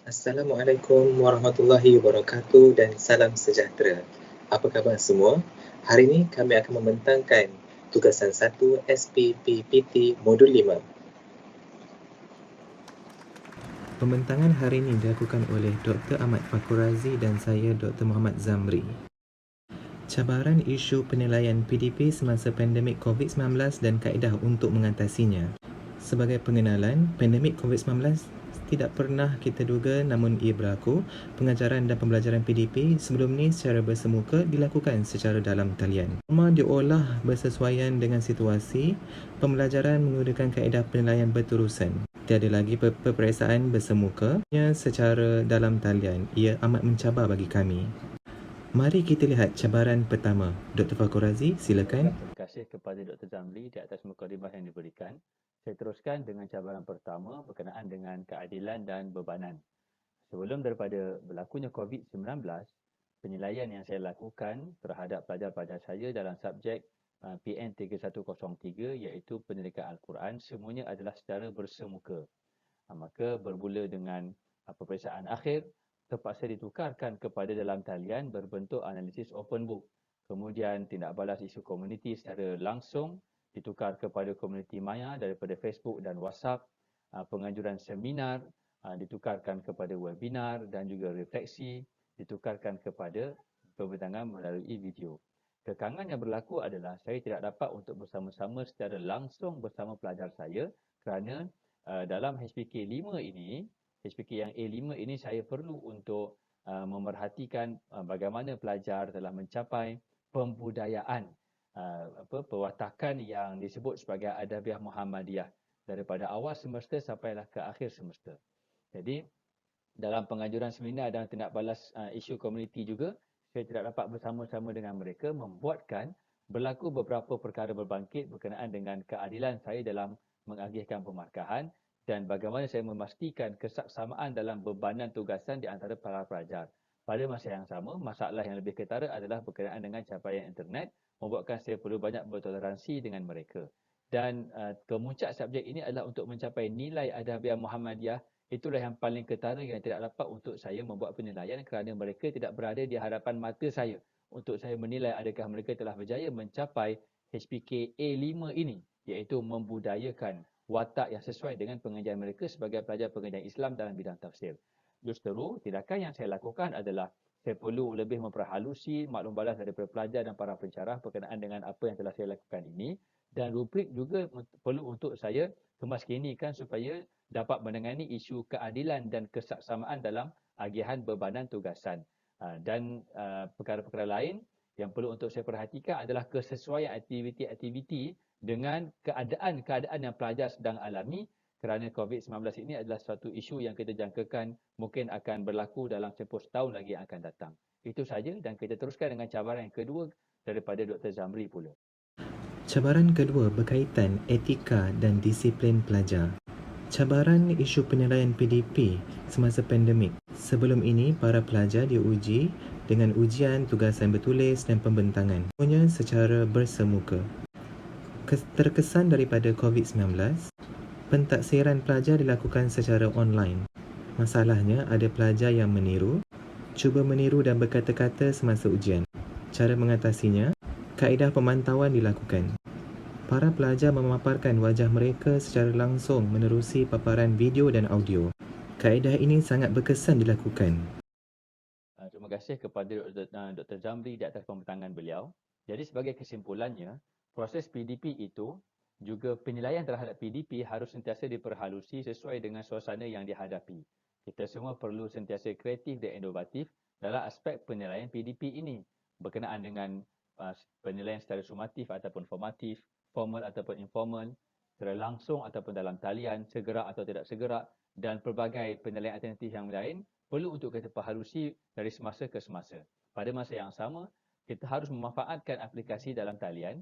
Assalamualaikum warahmatullahi wabarakatuh dan salam sejahtera. Apa khabar semua? Hari ini kami akan membentangkan tugasan 1 SPPPT Modul 5. Pembentangan hari ini dilakukan oleh Dr. Ahmad Fakurazi dan saya Dr. Muhammad Zamri. Cabaran isu penilaian PDP semasa pandemik COVID-19 dan kaedah untuk mengatasinya. Sebagai pengenalan, pandemik COVID-19 tidak pernah kita duga namun ia berlaku. Pengajaran dan pembelajaran PDP sebelum ni secara bersemuka dilakukan secara dalam talian. Norma diolah bersesuaian dengan situasi. Pembelajaran menggunakan kaedah penilaian berterusan. Tiada lagi peperiksaan bersemuka secara dalam talian. Ia amat mencabar bagi kami. Mari kita lihat cabaran pertama. Dr. Fakurazi, silakan. Terima kasih kepada Dr. Zamri di atas mukadimah yang diberikan. Saya teruskan dengan cabaran pertama berkenaan dengan keadilan dan bebanan. Sebelum daripada berlakunya COVID-19, penilaian yang saya lakukan terhadap pelajar-pelajar saya dalam subjek PN 3103 iaitu pendidikan Al-Quran semuanya adalah secara bersemuka. Maka bermula dengan peperiksaan akhir terpaksa ditukarkan kepada dalam talian berbentuk analisis open book. Kemudian tindak balas isu komuniti secara langsung ditukar kepada komuniti maya daripada Facebook dan WhatsApp. Penganjuran seminar ditukarkan kepada webinar dan juga refleksi ditukarkan kepada pembentangan melalui video. Kekangan yang berlaku adalah saya tidak dapat untuk bersama-sama secara langsung bersama pelajar saya kerana dalam HPK 5 ini, HPK yang A5 ini saya perlu untuk memerhatikan bagaimana pelajar telah mencapai pembudayaan perwatakan yang disebut sebagai Adabiah Muhammadiyah daripada awal semester sampailah ke akhir semester. Jadi dalam penganjuran seminar dan tindak balas isu komuniti juga saya tidak dapat bersama-sama dengan mereka membuatkan berlaku beberapa perkara berbangkit berkenaan dengan keadilan saya dalam mengagihkan pemarkahan dan bagaimana saya memastikan kesaksamaan dalam bebanan tugasan di antara para pelajar. Pada masa yang sama, masalah yang lebih ketara adalah berkenaan dengan capaian internet membuatkan saya perlu banyak bertoleransi dengan mereka. Dan kemuncak subjek ini adalah untuk mencapai nilai Adabiah Muhammadiyah. Itulah yang paling ketara yang tidak dapat untuk saya membuat penilaian kerana mereka tidak berada di hadapan mata saya untuk saya menilai adakah mereka telah berjaya mencapai HPK A5 ini iaitu membudayakan watak yang sesuai dengan pengajian mereka sebagai pelajar pengajian Islam dalam bidang tafsir. Justru tindakan yang saya lakukan adalah saya perlu lebih memperhalusi maklum balas daripada pelajar dan para pensyarah berkenaan dengan apa yang telah saya lakukan ini dan rubrik juga perlu untuk saya kemaskinikan supaya dapat menangani isu keadilan dan kesaksamaan dalam agihan bebanan tugasan. Dan perkara-perkara lain yang perlu untuk saya perhatikan adalah kesesuaian aktiviti-aktiviti dengan keadaan-keadaan yang pelajar sedang alami kerana COVID-19 ini adalah suatu isu yang kita jangkakan mungkin akan berlaku dalam tempoh setahun lagi yang akan datang. Itu saja dan kita teruskan dengan cabaran yang kedua daripada Dr. Zamri pula. Cabaran kedua berkaitan etika dan disiplin pelajar. Cabaran isu penilaian PDP semasa pandemik. Sebelum ini, para pelajar diuji dengan ujian, tugasan bertulis dan pembentangan. Semuanya secara bersemuka. Terkesan daripada COVID-19, pentaksiran pelajar dilakukan secara online. Masalahnya, ada pelajar yang meniru, cuba meniru dan berkata-kata semasa ujian. Cara mengatasinya, kaedah pemantauan dilakukan. Para pelajar memaparkan wajah mereka secara langsung menerusi paparan video dan audio. Kaedah ini sangat berkesan dilakukan. Terima kasih kepada Dr. Zamri di atas pembentangan beliau. Jadi sebagai kesimpulannya, proses PDP itu juga penilaian terhadap PDP harus sentiasa diperhalusi sesuai dengan suasana yang dihadapi. Kita semua perlu sentiasa kreatif dan inovatif dalam aspek penilaian PDP ini berkenaan dengan penilaian secara sumatif ataupun formatif, formal ataupun informal, secara langsung ataupun dalam talian, segera atau tidak segera dan pelbagai penilaian alternatif yang lain perlu untuk kita perhalusi dari semasa ke semasa. Pada masa yang sama, kita harus memanfaatkan aplikasi dalam talian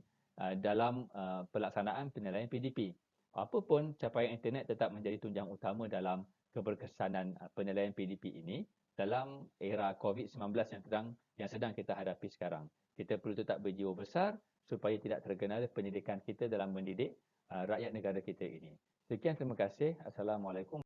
dalam pelaksanaan penilaian PDP. Apapun capaian internet tetap menjadi tunjang utama dalam keberkesanan penilaian PDP ini dalam era COVID-19 yang sedang kita hadapi sekarang. Kita perlu tetap berjiwa besar supaya tidak terkenal pendidikan kita dalam mendidik rakyat negara kita ini. Sekian, terima kasih. Assalamualaikum.